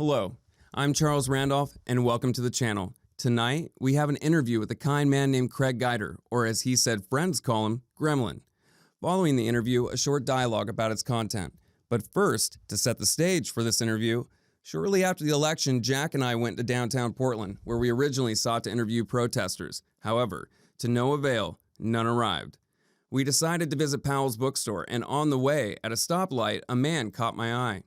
Hello, I'm Charles Randolph, and welcome to the channel. Tonight, we have an interview with a kind man named Craig Guider, or as he said friends call him, Gremlin. Following the interview, a short dialogue about its content. But first, to set the stage for this interview, shortly after the election, Jack and I went to downtown Portland, where we originally sought to interview protesters. However, to no avail, none arrived. We decided to visit Powell's bookstore, and on the way, at a stoplight, a man caught my eye.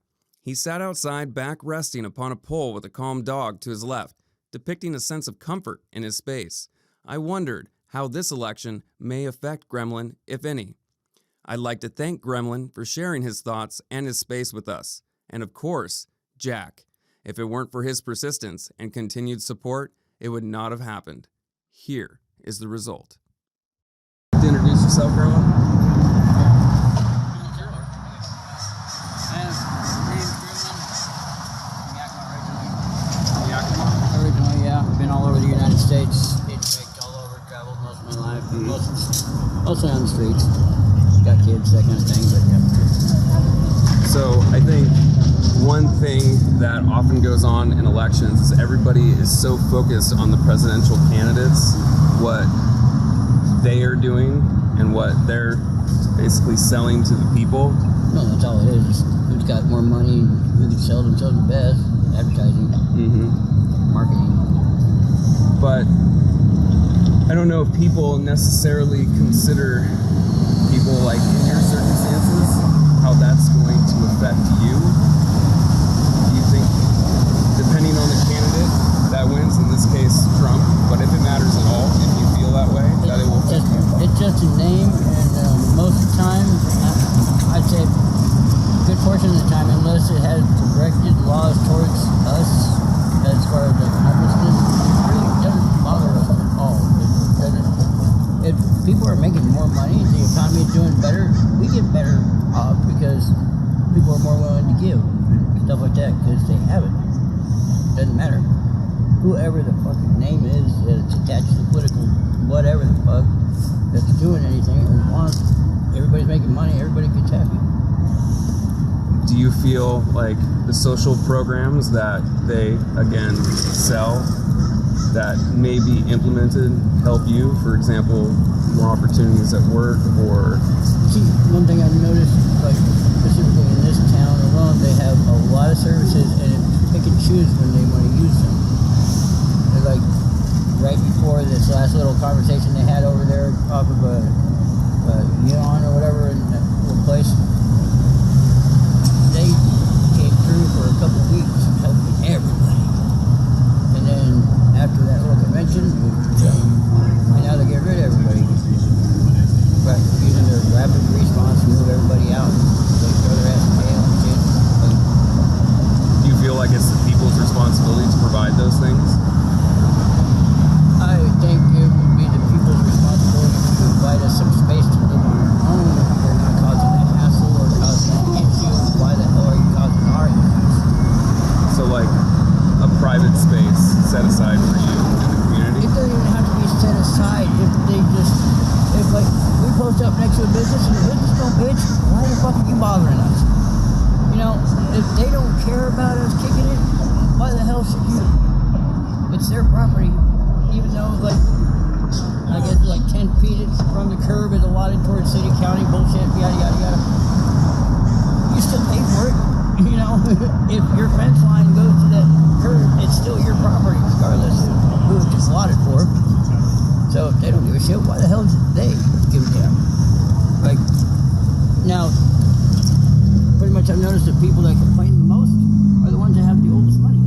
He sat outside, back resting upon a pole with a calm dog to his left, depicting a sense of comfort in his space. I wondered how this election may affect Gremlin, if any. I'd like to thank Gremlin for sharing his thoughts and his space with us. And of course, Jack. If it weren't for his persistence and continued support, it would not have happened. Here is the result. To introduce yourself, Gremlin? All over the United States, hitchhiked all over, traveled most of my life, mostly on the streets. Got kids, that kind of thing, but yeah. So I think one thing that often goes on in elections is everybody is so focused on the presidential candidates, what they are doing and what they're basically selling to the people. No, that's all it is. Who's got more money, who can sell themselves the best, advertising, marketing. But I don't know if people necessarily consider people like in your circumstances, how that's going to affect you. Do you think, depending on the candidate that wins, in this case Trump, but if it matters at all, if you feel that way, that it will affect you? It's just a name, and most of the time, I'd say a good portion of the time, unless it has directed laws towards us as far as the homelessness, doesn't bother us at all. If people are making more money, the economy is doing better, we get better off because people are more willing to give and stuff like that because they have it. Doesn't matter. Whoever the fucking name is that's attached to the political whatever the fuck that's doing anything, as long as everybody's making money, everybody gets happy. Do you feel like the social programs that they, again, sell that may be implemented help you? For example, more opportunities at work, or... See, one thing I've noticed, like specifically in this town alone, they have a lot of services and pick and choose when they want to use them. They're like, right before this last little conversation they had over there off of a Yawn or whatever in that little place, they came through for a couple weeks helping everybody. And then after that little convention, and now they get rid of everybody. But using their rapid response to move everybody out. They throw their ass in jail and shit. Do you feel like it's the people's responsibility to provide those things? I think it would be the people's responsibility to provide us some space to live on our own. We're not causing a hassle or causing an issue. Why the hell are you causing our issues? So like a private space set aside for you in the community? It doesn't even have to be set aside. If like we post up next to a business and the business don't bitch, why the fuck are you bothering us? You know, if they don't care about us kicking it, why the hell should you? It's their property, even though like I guess like 10 feet from the curb is allotted towards city, county, bullshit, yada yada yada. You still pay for it. You know, if your fence line goes to that curb, it's still your property, regardless of who it's allotted for. So if they don't give a shit, why the hell did they give a damn? Like, now, pretty much I've noticed that people that complain the most are the ones that have the oldest money.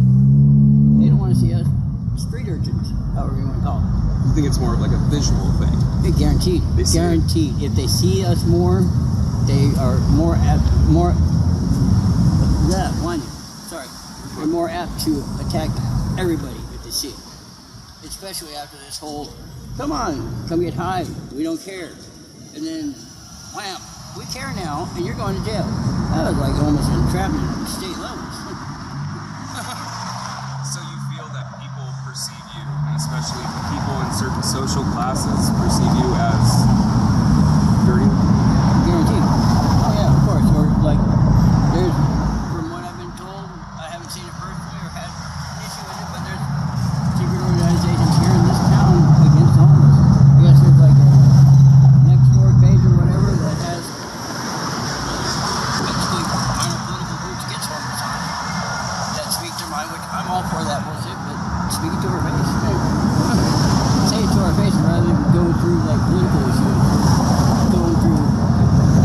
They don't want to see us street urchins, however you want to call them. You think it's more of like a visual thing? They're guaranteed. Guaranteed. If they see us more, they are more apt, they're more apt to attack everybody if they see it. Especially after this whole, come on, come get high, we don't care. And then, wham, we care now, and you're going to jail. That was like almost entrapment at the state levels. So you feel that people perceive you, and especially people in certain social classes, perceive you as dirty? Guaranteed. Oh yeah, of course. Or like, there's, from what I've been told, I haven't seen it personally, I'm all for that bullshit, but speak it to our face. Say it to our face rather than going through like political issues, going through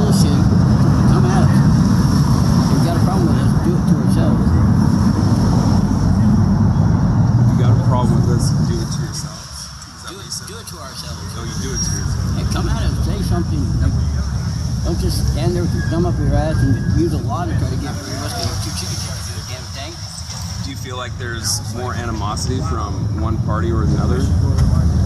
bullshit. Come at us. If you got a problem with us, do it to ourselves. You got a problem with us, do it to yourselves. Do it to ourselves. Oh, you do it to yourself. Hey, come at us, say something. Like, don't just stand there with your thumb up your ass and use a law to try to get rid of us because you're too cheap to do the damn thing. Do you feel like there's more animosity from one party or another?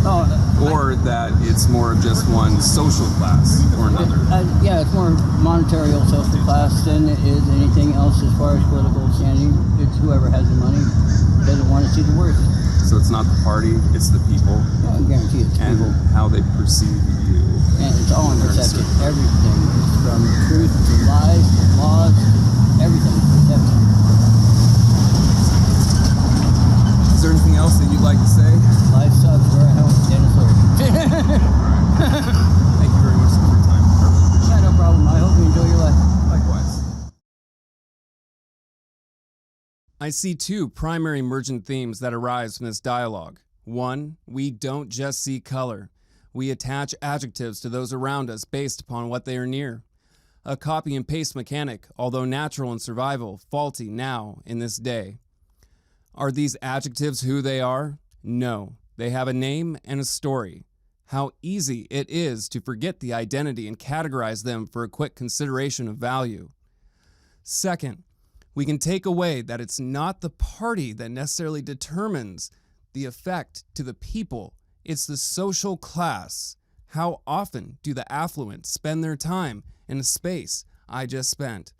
Oh, Or that it's more of just one social class or another? yeah, it's more monetary or social class than it is anything else as far as political standing. It's whoever has the money doesn't want to see the worst. So it's not the party, it's the people. Yeah, I guarantee it's And people. how they perceive you. And it's all intercepted. Everything. It's from truth to lies, to laws, everything is intercepted. Is there anything else that you'd like to say? Life sucks. We're at home. Dennis Lord. Thank you very much for your time. Yeah, no problem. I hope you enjoy your life. Likewise. I see two primary emergent themes that arise from this dialogue. One, we don't just see color. We attach adjectives to those around us based upon what they are near. A copy and paste mechanic, although natural in survival, faulty now in this day. Are these adjectives who they are? No. They have a name and a story. How easy it is to forget the identity and categorize them for a quick consideration of value. Second, we can take away that it's not the party that necessarily determines the effect to the people. It's the social class. How often do the affluent spend their time in a space I just spent?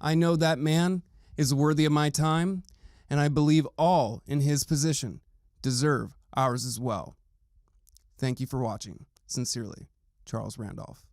I know that man is worthy of my time, and I believe all in his position deserve ours as well. Thank you for watching. Sincerely, Charles Randolph.